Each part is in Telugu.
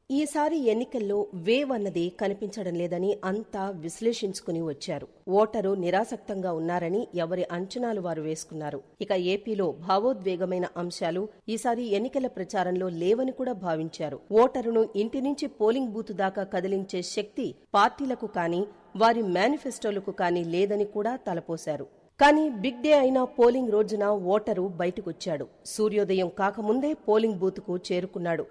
ఈసారి ఎన్నికల్లో వేవ్ అన్నది కనిపించడం లేదని అంతా విశ్లేషించుకుని వచ్చారు. ఓటరు నిరాసక్తంగా ఉన్నారని ఎవరి అంచనాలు వారు వేసుకున్నారు. ఇక ఏపీలో భావోద్వేగమైన అంశాలు ఈసారి ఎన్నికల ప్రచారంలో లేవని కూడా భావించారు. ఓటరును ఇంటి నుంచి పోలింగ్ బూత్ దాకా కదిలించే శక్తి పార్టీలకు కానీ వారి మేనిఫెస్టోలకు కానీ లేదని కూడా తలపోశారు. కానీ బిగ్ డే అయిన పోలింగ్ రోజున ఓటరు బయటకొచ్చాడు. సూర్యోదయం కాకముందే పోలింగ్ బూత్కు చేరుకున్నాడు.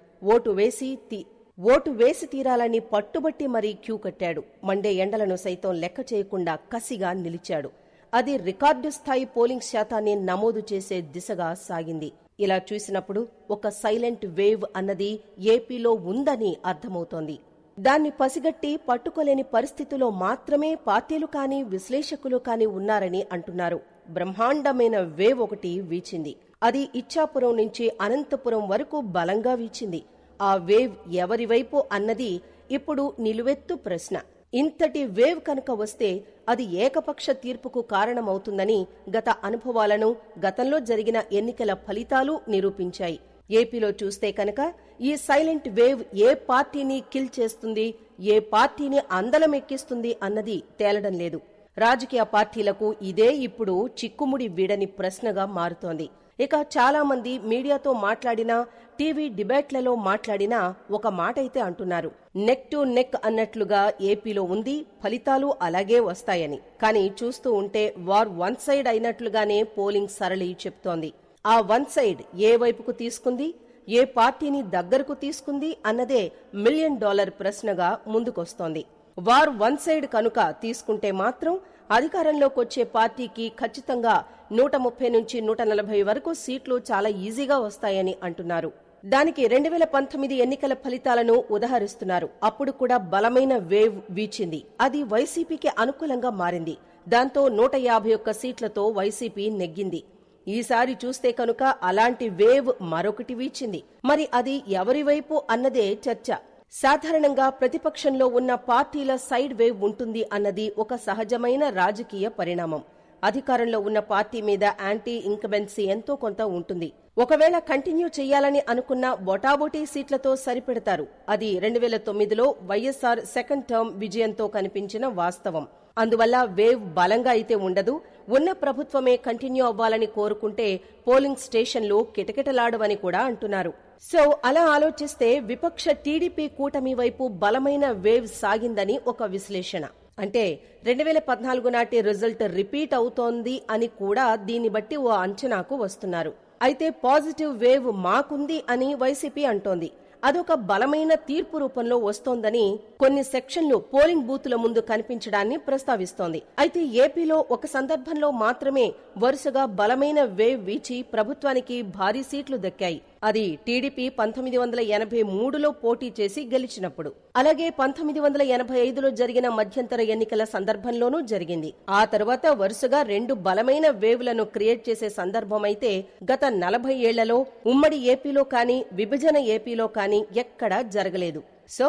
ఓటు వేసి తీరాలని పట్టుబట్టి మరీ క్యూ కట్టాడు. మండే ఎండలను సైతం లెక్క చేయకుండా కసిగా నిలిచాడు. అది రికార్డు స్థాయి పోలింగ్ శాతాన్ని నమోదు చేసే దిశగా సాగింది. ఇలా చూసినప్పుడు ఒక సైలెంట్ వేవ్ అన్నది ఏపీలో ఉందని అర్థమవుతోంది. దాన్ని పసిగట్టి పట్టుకోలేని పరిస్థితిలో మాత్రమే పార్టీలు కానీ విశ్లేషకులు కానీ ఉన్నారని అంటున్నారు. బ్రహ్మాండమైన వేవ్ ఒకటి వీచింది. అది ఇచ్చాపురం నుంచి అనంతపురం వరకు బలంగా వీచింది. ఆ వేవ్ ఎవరివైపు అన్నది ఇప్పుడు నిలువెత్తు ప్రశ్న. ఇంతటి వేవ్ కనుక వస్తే అది ఏకపక్ష తీర్పుకు కారణమవుతుందని గత అనుభవాలను, గతంలో జరిగిన ఎన్నికల ఫలితాలు నిరూపించాయి. ఏపీలో చూస్తే కనుక ఈ సైలెంట్ వేవ్ ఏ పార్టీని కిల్ చేస్తుంది, ఏ పార్టీని అందలమెక్కిస్తుంది అన్నది తేలడం లేదు. రాజకీయ పార్టీలకు ఇదే ఇప్పుడు చిక్కుముడి వీడని ప్రశ్నగా మారుతోంది. ఇక చాలా మంది మీడియాతో మాట్లాడినా, టీవీ డిబేట్లలో మాట్లాడినా ఒక మాట అయితే అంటున్నారు. నెక్ టు నెక్ అన్నట్లుగా ఏపీలో ఉంది, ఫలితాలు అలాగే వస్తాయని. కానీ చూస్తూ ఉంటే వార్ వన్ సైడ్ అయినట్లుగానే పోలింగ్ సరళి చెప్తోంది. ఆ వన్ సైడ్ ఏ వైపుకు తీసుకుంది, ఏ పార్టీని దగ్గరకు తీసుకుంది అన్నదే $1 మిలియన్ ప్రశ్నగా ముందుకొస్తోంది. వార్ వన్ సైడ్ కనుక తీసుకుంటే మాత్రం అధికారంలోకొచ్చే పార్టీకి ఖచ్చితంగా 130 నుంచి 140 వరకు సీట్లు చాలా ఈజీగా వస్తాయని అంటున్నారు. దానికి 2019 ఎన్నికల ఫలితాలను ఉదహరిస్తున్నారు. అప్పుడు కూడా బలమైన వేవ్ వీచింది. అది వైసీపీకి అనుకూలంగా మారింది. దాంతో 151 సీట్లతో వైసీపీ నెగ్గింది. ఈసారి చూస్తే కనుక అలాంటి వేవ్ మరొకటి వీచింది. మరి అది ఎవరివైపు అన్నదే చర్చ. సాధారణంగా ప్రతిపక్షంలో ఉన్న పార్టీల సైడ్ వేవ్ ఉంటుంది అన్నది ఒక సహజమైన రాజకీయ పరిణామం. అధికారంలో ఉన్న పార్టీ మీద యాంటీ ఇంకంబెన్సీ ఎంతో కొంత ఉంటుంది. ఒకవేళ కంటిన్యూ చేయాలని అనుకున్న బొటాబొటీ సీట్లతో సరిపెడతారు. అది 2009లో వైఎస్ఆర్ సెకండ్ టర్మ్ విజయంతో కనిపించిన వాస్తవం. అందువల్ల వేవ్ బలంగా అయితే ఉండదు. ఉన్న ప్రభుత్వమే కంటిన్యూ అవ్వాలని కోరుకుంటే పోలింగ్ స్టేషన్లు కిటకిటలాడవని కూడా అంటున్నారు. సో అలా ఆలోచిస్తే విపక్ష టీడీపీ కూటమి వైపు బలమైన వేవ్ సాగిందని ఒక విశ్లేషణ. అంటే 2014 నాటి రిజల్ట్ రిపీట్ అవుతోంది అని కూడా దీన్ని బట్టి ఓ అంచనాకు వస్తున్నారు. అయితే పాజిటివ్ వేవ్ మాకుంది అని వైసీపీ అంటోంది. అదొక బలమైన తీర్పు రూపంలో వస్తోందని కొన్ని సెక్షన్లు పోలింగ్ బూతుల ముందు కనిపించడాన్ని ప్రస్తావిస్తోంది. అయితే ఏపీలో ఒక సందర్భంలో మాత్రమే వరుసగా బలమైన వేవ్ వీచి ప్రభుత్వానికి భారీ సీట్లు దక్కాయి. అది టీడీపీ 1983లో పోటీ చేసి గెలిచినప్పుడు. అలాగే 1985లో జరిగిన మధ్యంతర ఎన్నికల సందర్భంలోనూ జరిగింది. ఆ తర్వాత వరుసగా 2 బలమైన వేవ్లను క్రియేట్ చేసే సందర్భమైతే గత 40 ఏళ్లలో ఉమ్మడి ఏపీలో కానీ విభజన ఏపీలో కానీ ఎక్కడా జరగలేదు. సో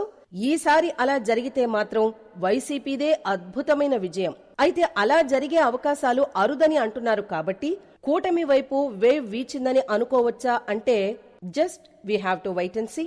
ఈసారి అలా జరిగితే మాత్రం వైసీపీదే అద్భుతమైన విజయం. అయితే అలా జరిగే అవకాశాలు అరుదని అంటున్నారు. కాబట్టి కూటమి వైపు వేవ్ వీచిందని అనుకోవచ్చా అంటే just we have to wait and see.